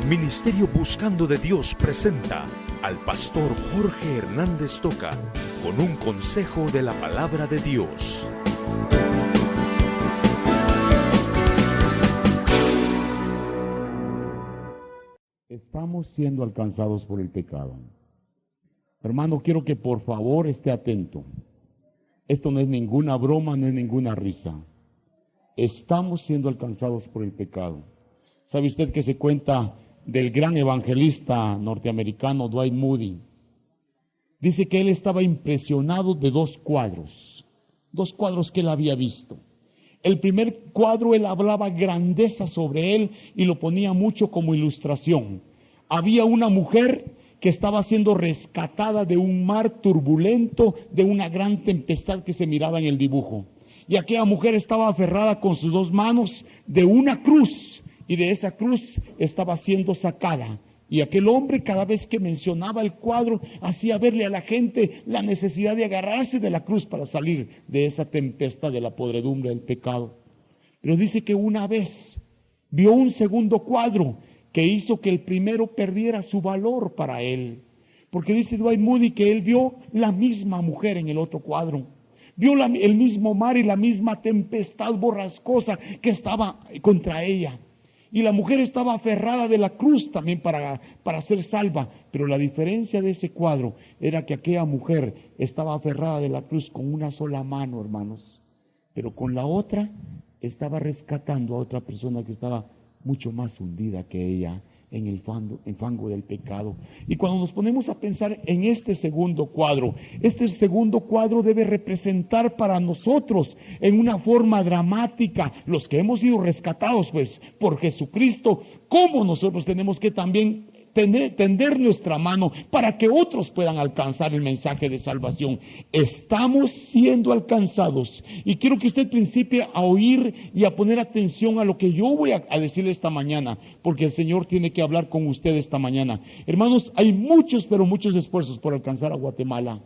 Ministerio Buscando de Dios presenta al pastor Jorge Hernández Toca con un consejo de la palabra de Dios. Estamos siendo alcanzados por el pecado. Hermano, quiero que por favor esté atento. Esto no es ninguna broma, no es ninguna risa. Estamos siendo alcanzados por el pecado. ¿Sabe usted que se cuenta del gran evangelista norteamericano Dwight Moody? Dice que él estaba impresionado de dos cuadros que él había visto. El primer cuadro, él hablaba grandeza sobre él y lo ponía mucho como ilustración. Había una mujer que estaba siendo rescatada de un mar turbulento, de una gran tempestad que se miraba en el dibujo. Y aquella mujer estaba aferrada con sus dos manos de una cruz, y de esa cruz estaba siendo sacada. Y aquel hombre, cada vez que mencionaba el cuadro, hacía verle a la gente la necesidad de agarrarse de la cruz para salir de esa tempestad de la podredumbre del pecado. Pero dice que una vez vio un segundo cuadro que hizo que el primero perdiera su valor para él. Porque dice Dwight Moody que él vio la misma mujer en el otro cuadro. Vio el mismo mar y la misma tempestad borrascosa que estaba contra ella. Y la mujer estaba aferrada de la cruz también para ser salva. Pero la diferencia de ese cuadro era que aquella mujer estaba aferrada de la cruz con una sola mano, hermanos. Pero con la otra estaba rescatando a otra persona que estaba mucho más hundida que ella en el fango del pecado. Y cuando nos ponemos a pensar en este segundo cuadro debe representar para nosotros en una forma dramática, los que hemos sido rescatados pues por Jesucristo, cómo nosotros tenemos que también tender nuestra mano para que otros puedan alcanzar el mensaje de salvación. Estamos siendo alcanzados, y quiero que usted principie a oír y a poner atención a lo que yo voy a decirle esta mañana, porque el Señor tiene que hablar con usted esta mañana. Hermanos, hay muchos, pero muchos esfuerzos por alcanzar a Guatemala.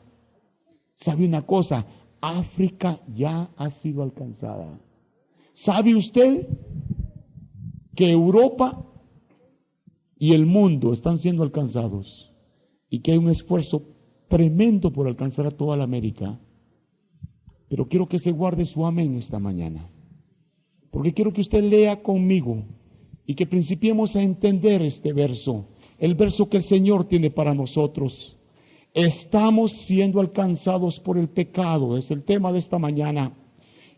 ¿Sabe una cosa? África ya ha sido alcanzada. ¿Sabe usted que Europa y el mundo están siendo alcanzados, y que hay un esfuerzo tremendo por alcanzar a toda la América? Pero quiero que se guarde su amén esta mañana, porque quiero que usted lea conmigo y que principiemos a entender este verso, el verso que el Señor tiene para nosotros. Estamos siendo alcanzados por el pecado, es el tema de esta mañana.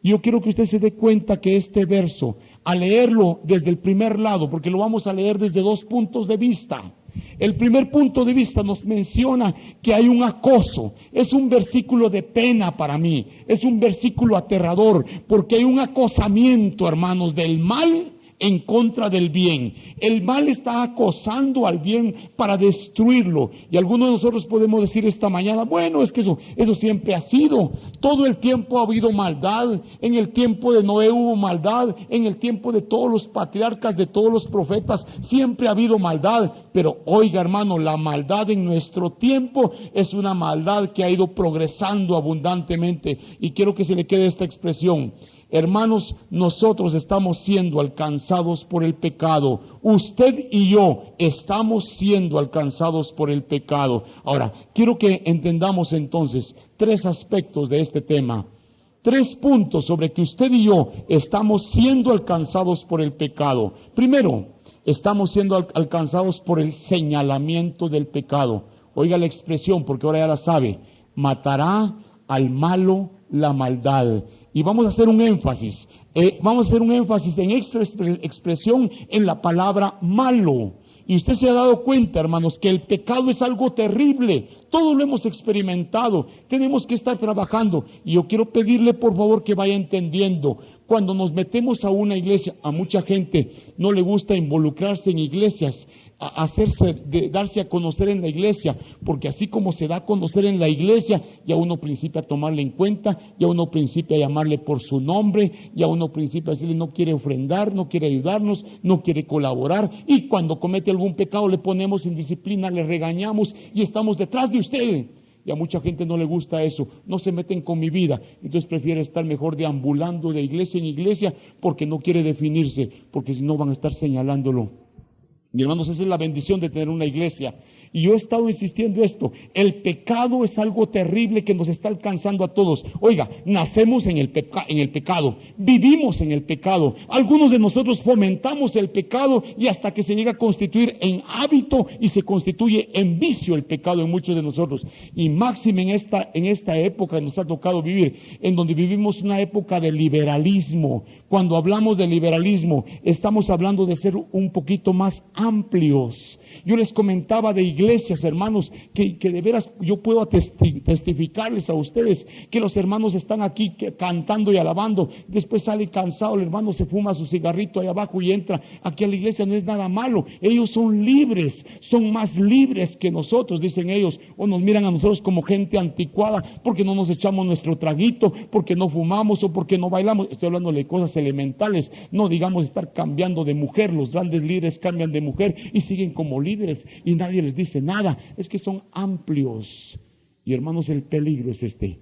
Y yo quiero que usted se dé cuenta que este verso, al leerlo desde el primer lado, porque lo vamos a leer desde dos puntos de vista. El primer punto de vista nos menciona que hay un acoso. Es un versículo de pena para mí. Es un versículo aterrador, porque hay un acosamiento, hermanos, del mal en contra del bien. El mal está acosando al bien para destruirlo. Y algunos de nosotros podemos decir esta mañana, bueno, es que eso siempre ha sido. Todo el tiempo ha habido maldad. En el tiempo de Noé hubo maldad. En el tiempo de todos los patriarcas, de todos los profetas, siempre ha habido maldad. Pero oiga, hermano, la maldad en nuestro tiempo es una maldad que ha ido progresando abundantemente. Y quiero que se le quede esta expresión. Hermanos, nosotros estamos siendo alcanzados por el pecado. Usted y yo estamos siendo alcanzados por el pecado. Ahora, quiero que entendamos entonces tres aspectos de este tema. 3 puntos sobre que usted y yo estamos siendo alcanzados por el pecado. Primero, estamos siendo alcanzados por el señalamiento del pecado. Oiga la expresión, porque ahora ya la sabe. Matará al malo la maldad. Y vamos a hacer un énfasis. En esta expresión en la palabra malo. Y usted se ha dado cuenta, hermanos, que el pecado es algo terrible. Todo lo hemos experimentado. Tenemos que estar trabajando. Y yo quiero pedirle, por favor, que vaya entendiendo. Cuando nos metemos a una iglesia, a mucha gente no le gusta involucrarse en iglesias, darse a conocer en la iglesia, porque así como se da a conocer en la iglesia, ya uno principia a tomarle en cuenta, ya uno principia a llamarle por su nombre, ya uno principia a decirle no quiere ofrendar, no quiere ayudarnos, no quiere colaborar, y cuando comete algún pecado le ponemos en disciplina, le regañamos y estamos detrás de usted. Y a mucha gente no le gusta eso, no se meten con mi vida, entonces prefiere estar mejor deambulando de iglesia en iglesia porque no quiere definirse, porque si no van a estar señalándolo. Y hermanos, esa es la bendición de tener una iglesia. Y yo he estado insistiendo esto, el pecado es algo terrible que nos está alcanzando a todos. Oiga, nacemos en el pecado, vivimos en el pecado. Algunos de nosotros fomentamos el pecado y hasta que se llega a constituir en hábito y se constituye en vicio el pecado en muchos de nosotros. Y máxime en esta época que nos ha tocado vivir, en donde vivimos una época de liberalismo. Cuando hablamos de liberalismo, estamos hablando de ser un poquito más amplios. Yo les comentaba de iglesias, hermanos, que de veras yo puedo testificarles a ustedes que los hermanos están aquí cantando y alabando, después sale cansado, el hermano se fuma su cigarrito ahí abajo y entra aquí a la iglesia. No es nada malo, ellos son libres, son más libres que nosotros, dicen ellos, o nos miran a nosotros como gente anticuada porque no nos echamos nuestro traguito, porque no fumamos o porque no bailamos. Estoy hablando de cosas elementales, no digamos estar cambiando de mujer. Los grandes líderes cambian de mujer y siguen como líderes y nadie les dice nada. Es que son amplios. Y hermanos, el peligro es que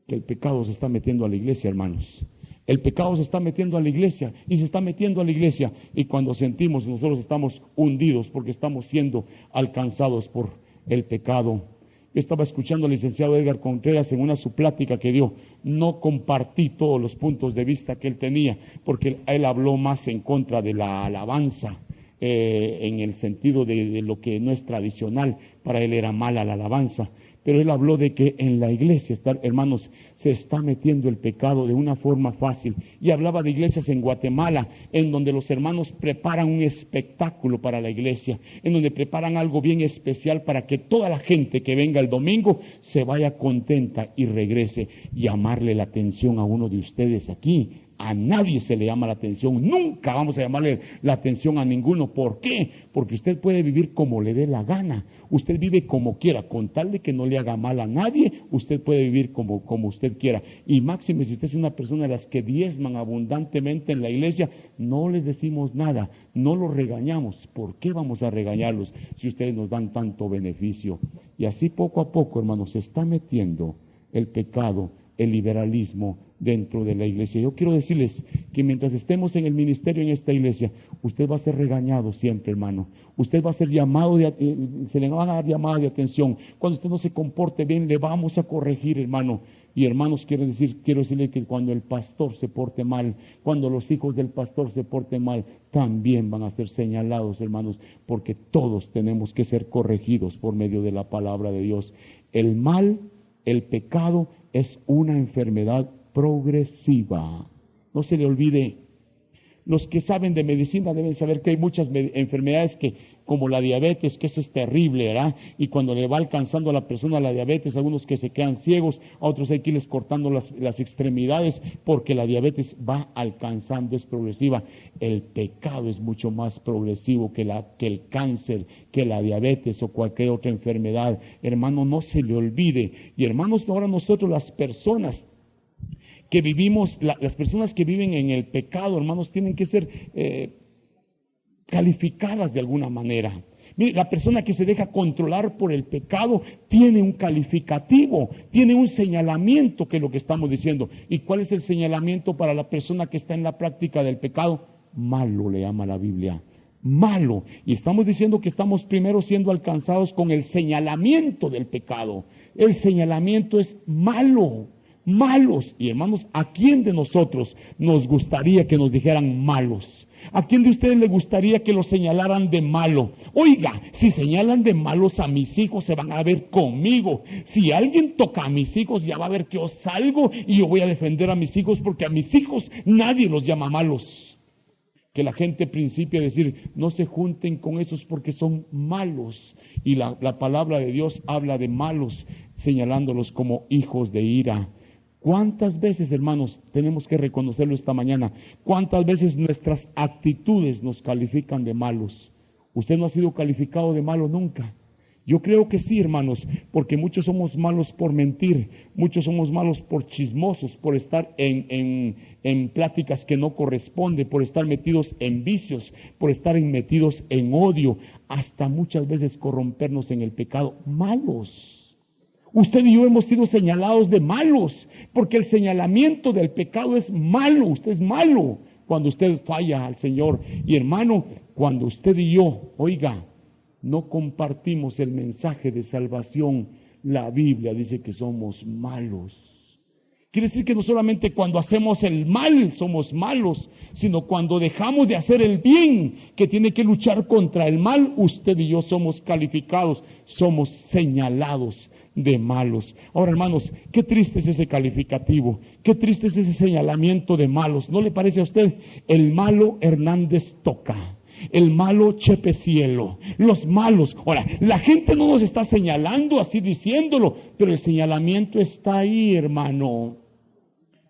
el pecado se está metiendo a la iglesia, hermanos. El pecado se está metiendo a la iglesia y se está metiendo a la iglesia, y cuando sentimos nosotros estamos hundidos porque estamos siendo alcanzados por el pecado. Yo estaba escuchando al licenciado Edgar Contreras en su plática que dio. No compartí todos los puntos de vista que él tenía, porque él habló más en contra de la alabanza, en el sentido de lo que no es tradicional. Para él era mala la alabanza, pero él habló de que en la iglesia, hermanos, se está metiendo el pecado de una forma fácil. Y hablaba de iglesias en Guatemala, en donde los hermanos preparan un espectáculo para la iglesia, en donde preparan algo bien especial para que toda la gente que venga el domingo se vaya contenta y regrese. Llamarle la atención a uno de ustedes aquí, a nadie se le llama la atención, nunca vamos a llamarle la atención a ninguno. ¿Por qué? Porque usted puede vivir como le dé la gana, usted vive como quiera, con tal de que no le haga mal a nadie, usted puede vivir como usted quiera. Y máxime, si usted es una persona de las que diezman abundantemente en la iglesia, no les decimos nada, no los regañamos. ¿Por qué vamos a regañarlos si ustedes nos dan tanto beneficio? Y así poco a poco, hermanos, se está metiendo el pecado, el liberalismo dentro de la iglesia. Yo quiero decirles que mientras estemos en el ministerio en esta iglesia, usted va a ser regañado siempre, hermano. Usted va a ser llamado, se le van a dar llamadas de atención. Cuando usted no se comporte bien, le vamos a corregir, hermano. Y hermanos, quiero decirle que cuando el pastor se porte mal, cuando los hijos del pastor se porten mal, también van a ser señalados, hermanos, porque todos tenemos que ser corregidos por medio de la palabra de Dios. El mal, el pecado, es una enfermedad progresiva. No se le olvide. Los que saben de medicina deben saber que hay muchas enfermedades como la diabetes, que eso es terrible, ¿verdad? Y cuando le va alcanzando a la persona la diabetes, algunos que se quedan ciegos, a otros hay que irles cortando las extremidades, porque la diabetes va alcanzando, es progresiva. El pecado es mucho más progresivo que el cáncer, que la diabetes o cualquier otra enfermedad. Hermano, no se le olvide. Y hermanos, ahora nosotros las personas que vivimos, las personas que viven en el pecado, hermanos, tienen que ser calificadas de alguna manera. Mire, la persona que se deja controlar por el pecado tiene un calificativo, tiene un señalamiento, que es lo que estamos diciendo. ¿Y cuál es el señalamiento para la persona que está en la práctica del pecado? Malo, le llama la Biblia. Malo. Y estamos diciendo que estamos primero siendo alcanzados con el señalamiento del pecado. El señalamiento es malo. Malos. Y hermanos, ¿a quién de nosotros nos gustaría que nos dijeran malos? ¿A quién de ustedes le gustaría que los señalaran de malo? Oiga, si señalan de malos a mis hijos, se van a ver conmigo. Si alguien toca a mis hijos, ya va a ver que yo salgo y yo voy a defender a mis hijos, porque a mis hijos nadie los llama malos. Que la gente principie a decir, no se junten con esos porque son malos. Y la palabra de Dios habla de malos, señalándolos como hijos de ira. ¿Cuántas veces, hermanos, tenemos que reconocerlo esta mañana? ¿Cuántas veces nuestras actitudes nos califican de malos? ¿Usted no ha sido calificado de malo nunca? Yo creo que sí, hermanos, porque muchos somos malos por mentir, muchos somos malos por chismosos, por estar en pláticas que no corresponden, por estar metidos en vicios, por estar metidos en odio, hasta muchas veces corrompernos en el pecado. Malos. Usted y yo hemos sido señalados de malos, porque el señalamiento del pecado es malo. Usted es malo cuando usted falla al Señor. Y hermano, cuando usted y yo, oiga, no compartimos el mensaje de salvación, la Biblia dice que somos malos. Quiere decir que no solamente cuando hacemos el mal somos malos, sino cuando dejamos de hacer el bien, que tiene que luchar contra el mal, usted y yo somos calificados, somos señalados de malos. Ahora, hermanos, qué triste es ese calificativo, qué triste es ese señalamiento de malos. ¿No le parece a usted? El malo Hernández Toca, el malo Chepe Cielo, los malos. Ahora, la gente no nos está señalando así diciéndolo, pero el señalamiento está ahí, hermano.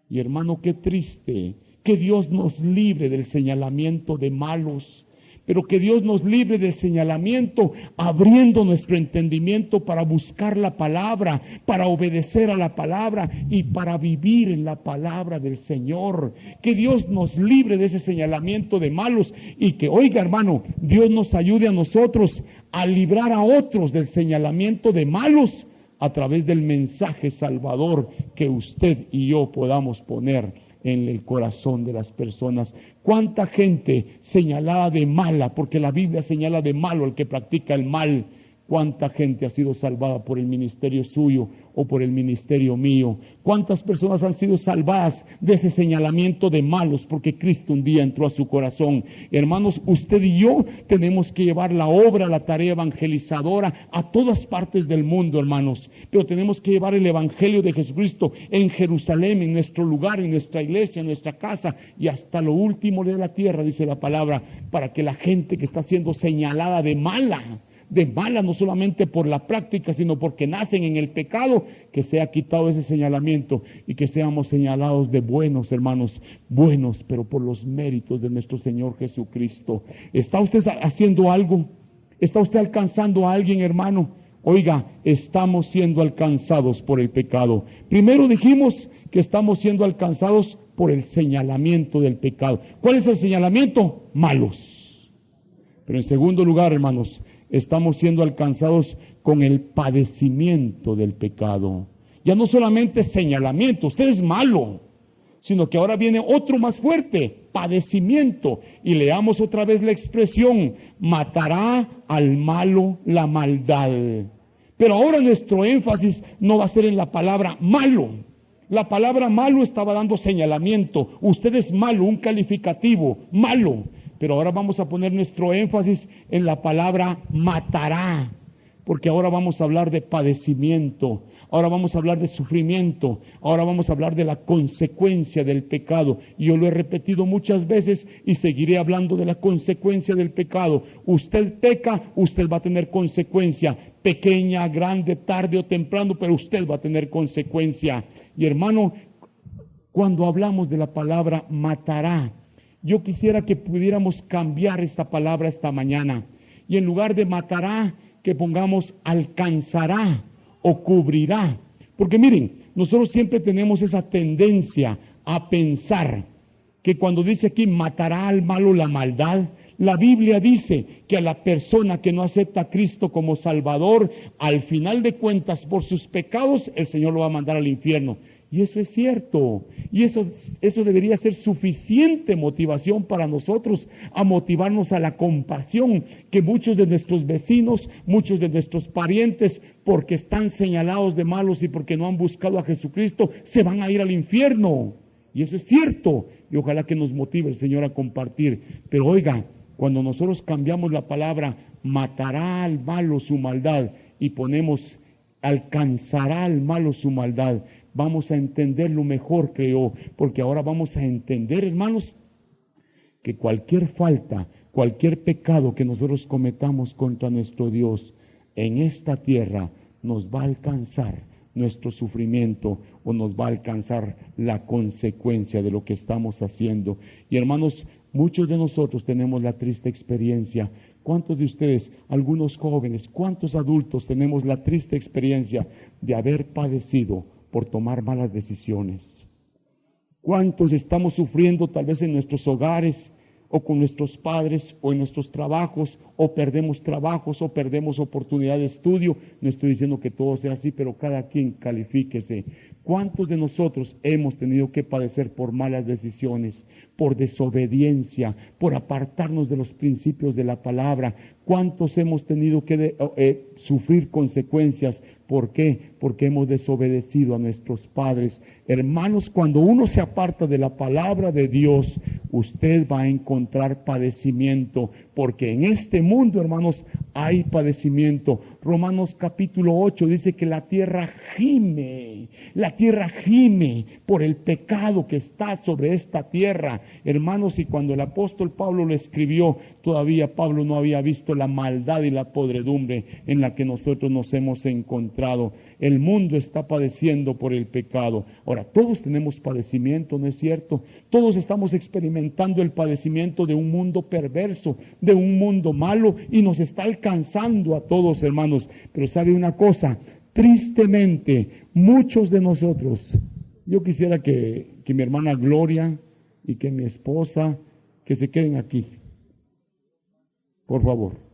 Y hermano, qué triste que Dios nos libre del señalamiento de malos, pero que Dios nos libre del señalamiento, abriendo nuestro entendimiento para buscar la palabra, para obedecer a la palabra y para vivir en la palabra del Señor. Que Dios nos libre de ese señalamiento de malos y que, oiga, hermano, Dios nos ayude a nosotros a librar a otros del señalamiento de malos a través del mensaje salvador que usted y yo podamos poner en el corazón de las personas. ¿Cuánta gente señalada de mala, porque la Biblia señala de malo al que practica el mal? ¿Cuánta gente ha sido salvada por el ministerio suyo o por el ministerio mío? ¿Cuántas personas han sido salvadas de ese señalamiento de malos porque Cristo un día entró a su corazón? Hermanos, usted y yo tenemos que llevar la obra, la tarea evangelizadora a todas partes del mundo, hermanos. Pero tenemos que llevar el evangelio de Jesucristo en Jerusalén, en nuestro lugar, en nuestra iglesia, en nuestra casa y hasta lo último de la tierra, dice la palabra, para que la gente que está siendo señalada de mala no solamente por la práctica, sino porque nacen en el pecado, que sea quitado ese señalamiento y que seamos señalados de buenos, hermanos, buenos, pero por los méritos de nuestro Señor Jesucristo. ¿Está usted haciendo algo? ¿Está usted alcanzando a alguien, hermano? Oiga, estamos siendo alcanzados por el pecado. Primero dijimos que estamos siendo alcanzados por el señalamiento del pecado. ¿Cuál es el señalamiento? Malos. Pero en segundo lugar, hermanos, estamos siendo alcanzados con el padecimiento del pecado. Ya no solamente señalamiento, usted es malo, sino que ahora viene otro más fuerte, padecimiento. Y leamos otra vez la expresión, matará al malo la maldad. Pero ahora nuestro énfasis no va a ser en la palabra malo. La palabra malo estaba dando señalamiento. Usted es malo, un calificativo, malo. Pero ahora vamos a poner nuestro énfasis en la palabra matará, porque ahora vamos a hablar de padecimiento, ahora vamos a hablar de sufrimiento, ahora vamos a hablar de la consecuencia del pecado. Y yo lo he repetido muchas veces y seguiré hablando de la consecuencia del pecado. Usted peca, usted va a tener consecuencia, pequeña, grande, tarde o temprano, pero usted va a tener consecuencia. Y hermano, cuando hablamos de la palabra matará, yo quisiera que pudiéramos cambiar esta palabra esta mañana y en lugar de matará, que pongamos alcanzará o cubrirá. Porque miren, nosotros siempre tenemos esa tendencia a pensar que cuando dice aquí matará al malo la maldad, la Biblia dice que a la persona que no acepta a Cristo como Salvador, al final de cuentas, por sus pecados, el Señor lo va a mandar al infierno. Y eso es cierto. Y eso debería ser suficiente motivación para nosotros, a motivarnos a la compasión, que muchos de nuestros vecinos, muchos de nuestros parientes, porque están señalados de malos y porque no han buscado a Jesucristo, se van a ir al infierno. Y eso es cierto. Y ojalá que nos motive el Señor a compartir. Pero oiga, cuando nosotros cambiamos la palabra, matará al malo su maldad, y ponemos alcanzará al malo su maldad, vamos a entenderlo mejor, creo, porque ahora vamos a entender, hermanos, que cualquier falta, cualquier pecado que nosotros cometamos contra nuestro Dios en esta tierra, nos va a alcanzar nuestro sufrimiento o nos va a alcanzar la consecuencia de lo que estamos haciendo. Y hermanos, muchos de nosotros tenemos la triste experiencia. ¿Cuántos de ustedes, algunos jóvenes, cuántos adultos tenemos la triste experiencia de haber padecido por tomar malas decisiones? ¿Cuántos estamos sufriendo tal vez en nuestros hogares o con nuestros padres o en nuestros trabajos, o perdemos trabajos o perdemos oportunidad de estudio? No estoy diciendo que todo sea así, pero cada quien califíquese. ¿Cuántos de nosotros hemos tenido que padecer por malas decisiones, por desobediencia, por apartarnos de los principios de la palabra? ¿Cuántos hemos tenido que sufrir consecuencias? ¿Por qué? Porque hemos desobedecido a nuestros padres. Hermanos, cuando uno se aparta de la palabra de Dios, usted va a encontrar padecimiento, porque en este mundo, hermanos, hay padecimiento. Romanos capítulo 8 dice que la tierra gime por el pecado que está sobre esta tierra. Hermanos, y cuando el apóstol Pablo lo escribió, todavía Pablo no había visto la maldad y la podredumbre en la que nosotros nos hemos encontrado. El mundo está padeciendo por el pecado. Ahora, todos tenemos padecimiento, ¿no es cierto? Todos estamos experimentando el padecimiento de un mundo perverso, de un mundo malo, y nos está alcanzando a todos, hermanos. Pero ¿sabe una cosa? Tristemente, muchos de nosotros, yo quisiera que mi hermana Gloria y que mi esposa, que se queden aquí, por favor.